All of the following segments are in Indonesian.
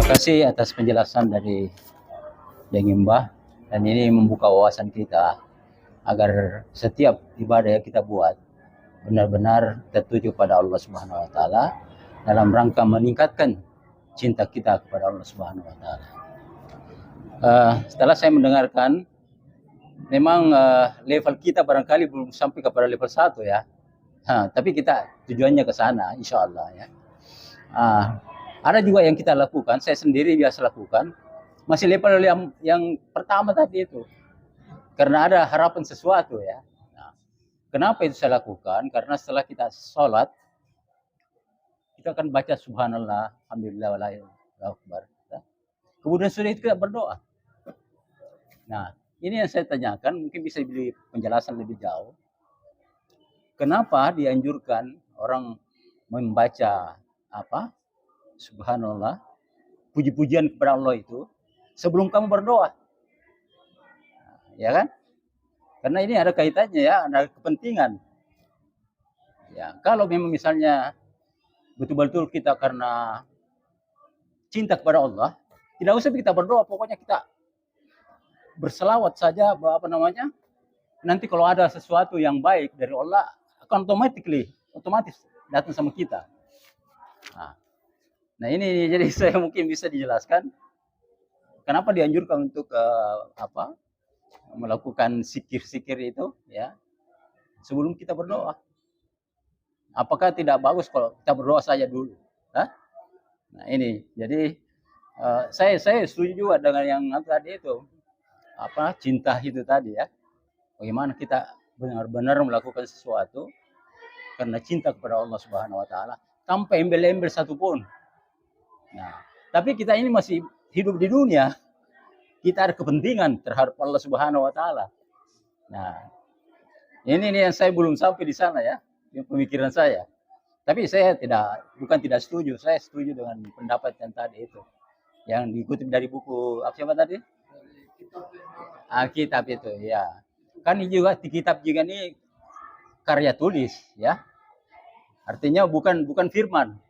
kasih atas penjelasan dari Deng Mbah, dan ini membuka wawasan kita agar setiap ibadah yang kita buat benar-benar tertuju pada Allah Subhanahu wa taala dalam rangka meningkatkan cinta kita kepada Allah Subhanahu wa taala. Setelah saya mendengarkan, memang level kita barangkali belum sampai kepada level 1 ya. Tapi kita tujuannya ke sana insya Allah ya. Ada juga yang kita lakukan, saya sendiri biasa lakukan, masih level yang pertama tadi itu. Karena ada harapan sesuatu ya. Nah, kenapa itu saya lakukan? Karena setelah kita sholat, kita akan baca subhanallah, alhamdulillah, wallahu akbar. Kemudian sudah itu kita berdoa. Nah, ini yang saya tanyakan, mungkin bisa diberi penjelasan lebih jauh. Kenapa dianjurkan orang membaca apa? Subhanallah, puji-pujian kepada Allah itu sebelum kamu berdoa. Ya kan? Karena ini ada kaitannya ya, ada kepentingan. Ya, kalau memang misalnya betul-betul kita karena cinta kepada Allah, tidak usah kita berdoa, pokoknya kita berselawat saja, nanti kalau ada sesuatu yang baik dari Allah akan otomatis datang sama kita. Nah ini jadi saya mungkin bisa dijelaskan kenapa dianjurkan untuk melakukan zikir-zikir itu ya sebelum kita berdoa. Apakah tidak bagus kalau kita berdoa saja dulu? Nah ini jadi saya setuju juga dengan yang tadi itu cinta itu tadi ya. Bagaimana kita benar-benar melakukan sesuatu karena cinta kepada Allah Subhanahu wa taala tanpa embel-embel satupun. Nah, tapi kita ini masih hidup di dunia. Kita ada kepentingan terhadap Allah Subhanahu wa taala. Nah, ini yang saya belum sampai di sana ya, pemikiran saya. Tapi saya bukan tidak setuju, saya setuju dengan pendapat yang tadi itu. Yang dikutip dari buku apa tadi? Kitab itu ya. Kan ini juga di kitab juga ini karya tulis ya. Artinya bukan firman.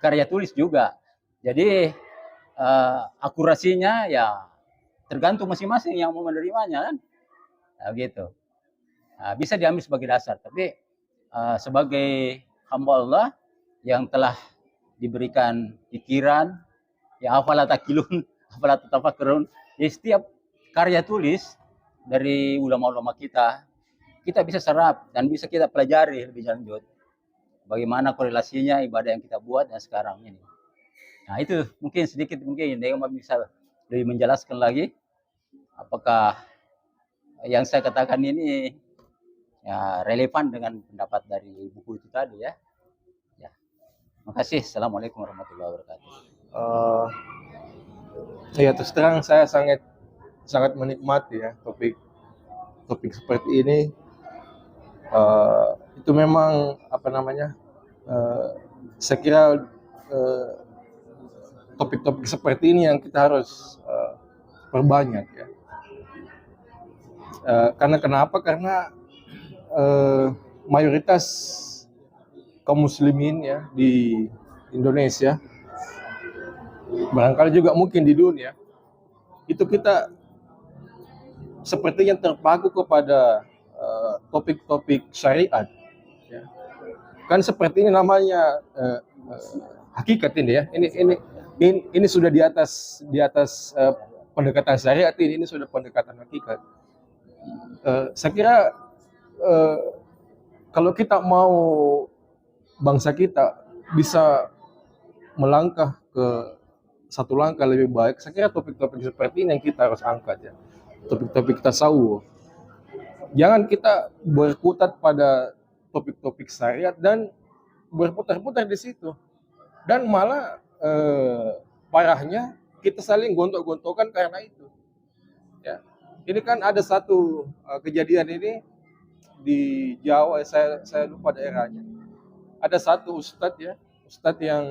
Karya tulis juga. Jadi akurasinya ya tergantung masing-masing yang mau menerimanya kan. Nah, gitu. Bisa diambil sebagai dasar, tapi sebagai hamba Allah yang telah diberikan pikiran, ya afala takilun, afala tatafakkarun. Jadi setiap karya tulis dari ulama-ulama kita bisa serap dan bisa kita pelajari lebih lanjut. Bagaimana korelasinya ibadah yang kita buat yang sekarang ini. Nah itu mungkin sedikit Deng bisa lebih menjelaskan lagi apakah yang saya katakan ini ya relevan dengan pendapat dari buku itu tadi ya. Makasih. Assalamualaikum warahmatullahi wabarakatuh. Ya terus terang saya sangat menikmati ya topik seperti ini. Itu memang saya kira topik-topik seperti ini yang kita harus perbanyak ya. Karena kenapa? Karena mayoritas kaum muslimin ya di Indonesia, barangkali juga mungkin di dunia, itu kita sepertinya terpaku kepada topik-topik syariat. Ya. Kan seperti ini namanya hakikat ini ya. Ini sudah di atas pendekatan syariat, ini sudah pendekatan hakikat. Saya kira kalau kita mau bangsa kita bisa melangkah ke satu langkah lebih baik, saya kira topik-topik seperti ini yang kita harus angkat ya. Topik-topik tasawuf. Jangan kita berkutat pada topik-topik syariat dan berputar-putar di situ. Dan malah parahnya kita saling gontok-gontokan karena itu. Ya. Ini kan ada satu kejadian ini di Jawa, saya lupa daerahnya. Ada satu ustadz yang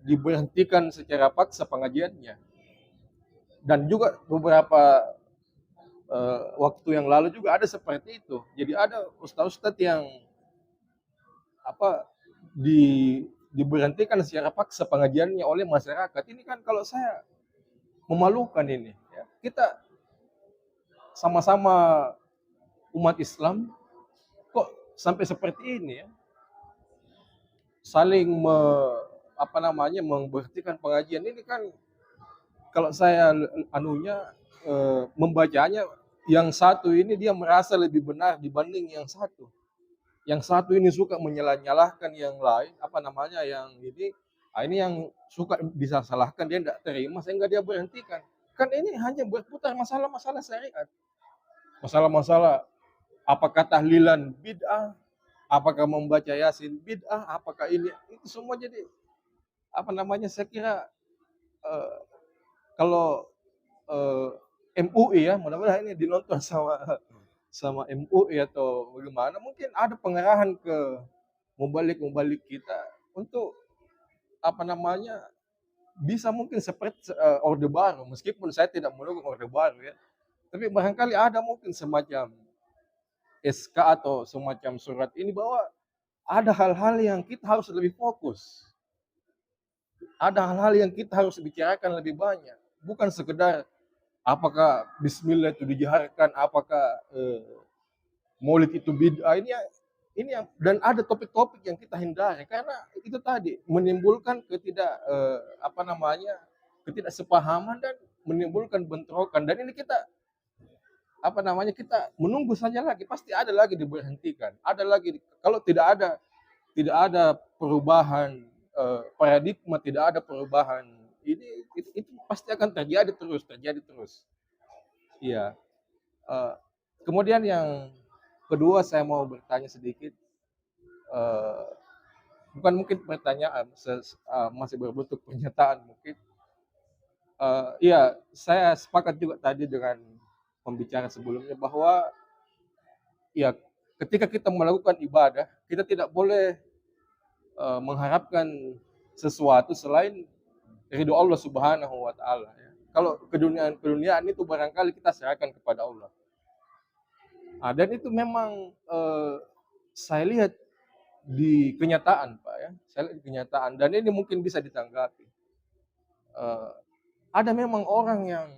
diberhentikan secara paksa pengajiannya. Dan juga beberapa waktu yang lalu juga ada seperti itu. Jadi ada ustadz yang diberhentikan secara paksa pengajiannya oleh masyarakat. Ini kan kalau saya memalukan ini. Ya. Kita sama-sama umat Islam kok sampai seperti ini ya, saling memberhentikan pengajian ini kan kalau saya membacanya, yang satu ini dia merasa lebih benar dibanding yang satu. Yang satu ini suka menyalah-nyalahkan yang lain, ini yang suka bisa salahkan, dia tidak terima sehingga dia berhentikan. Kan ini hanya berputar masalah-masalah syariat. Masalah-masalah apakah tahlilan bid'ah, apakah membaca Yasin bid'ah, apakah ini, itu semua jadi saya kira kalau MUI ya, mudah-mudahan ini dinonton sama MUI atau bagaimana, mungkin ada pengarahan ke mubalik kita untuk bisa mungkin seperti Orde Baru, meskipun saya tidak mendukung Orde Baru ya, tapi barangkali ada mungkin semacam SK atau semacam surat ini bahwa ada hal-hal yang kita harus lebih fokus, ada hal-hal yang kita harus bicarakan lebih banyak, bukan sekedar apakah Bismillah itu dijaharkan, apakah Maulid itu bid'ah, ini dan ada topik-topik yang kita hindari karena itu tadi menimbulkan ketidaksepahaman dan menimbulkan bentrokan, dan ini kita kita menunggu saja lagi, pasti ada lagi diberhentikan, ada lagi kalau tidak ada perubahan paradigma, tidak ada perubahan itu pasti akan terjadi terus. Iya. Kemudian yang kedua saya mau bertanya sedikit, bukan mungkin pertanyaan, masih berbentuk pernyataan mungkin. Iya, saya sepakat juga tadi dengan pembicara sebelumnya bahwa ya ketika kita melakukan ibadah, kita tidak boleh mengharapkan sesuatu selain ridho Allah Subhanahu wa taala ya. Kalau keduniaan itu barangkali kita serahkan kepada Allah. Dan itu memang saya lihat di kenyataan, Pak ya. Saya lihat di kenyataan, dan ini mungkin bisa ditanggapi. Ada memang orang yang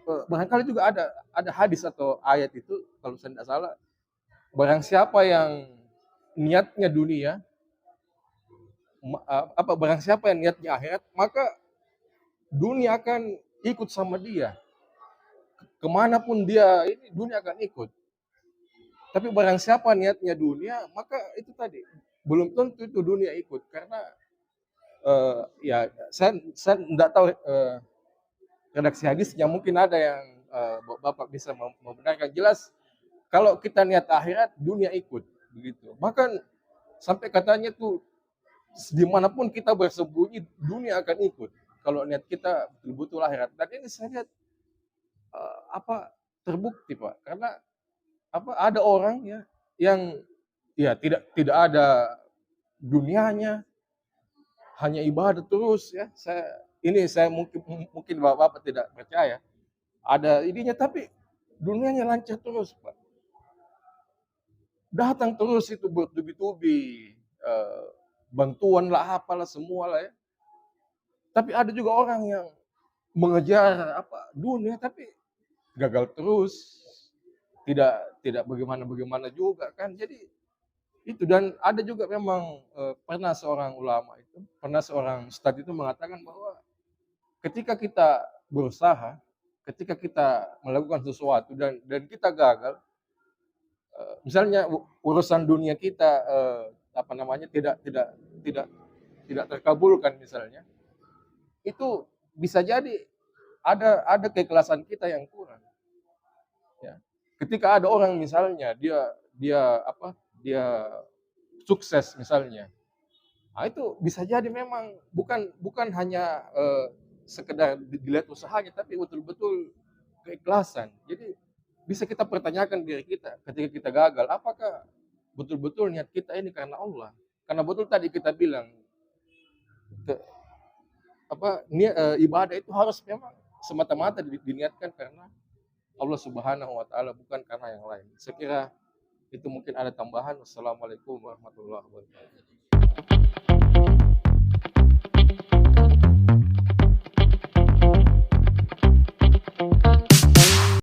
barangkali juga ada hadis atau ayat itu kalau saya tidak salah, barang siapa yang niatnya dunia, barang siapa yang niatnya akhirat, maka dunia akan ikut sama dia. Kemanapun dia ini, dunia akan ikut. Tapi barang siapa niatnya dunia, maka itu tadi belum tentu itu dunia ikut, karena ya saya tidak tahu redaksi hadisnya, mungkin ada yang Bapak bisa membenarkan. Jelas kalau kita niat akhirat, dunia ikut begitu. Bahkan sampai katanya tuh dimanapun kita bersembunyi, dunia akan ikut kalau niat kita betul-betul akhirat. Dan ini saya lihat terbukti, Pak, karena ada orang ya yang ya tidak ada dunianya, hanya ibadah terus ya. Saya mungkin Bapak tidak percaya ada ininya, tapi dunianya lancar terus, Pak. Datang terus itu bertubi-tubi, bantuan lah, apalah semua lah ya. Tapi ada juga orang yang mengejar dunia tapi gagal terus, tidak bagaimana juga kan. Jadi itu, dan ada juga memang pernah seorang ulama itu, pernah seorang ustadz itu mengatakan bahwa ketika kita berusaha, ketika kita melakukan sesuatu dan kita gagal, misalnya urusan dunia kita tidak terkabulkan misalnya, itu bisa jadi ada keikhlasan kita yang kurang. Ya. Ketika ada orang misalnya dia sukses misalnya, itu bisa jadi memang bukan hanya sekedar dilihat usahanya, tapi betul-betul keikhlasan. Jadi bisa kita pertanyakan diri kita ketika kita gagal, apakah betul-betul niat kita ini karena Allah? Karena betul tadi kita bilang ibadah itu harus memang semata-mata diniatkan karena Allah Subhanahu wa taala, bukan karena yang lain. Saya kira itu mungkin ada tambahan. Wassalamualaikum warahmatullahi wabarakatuh.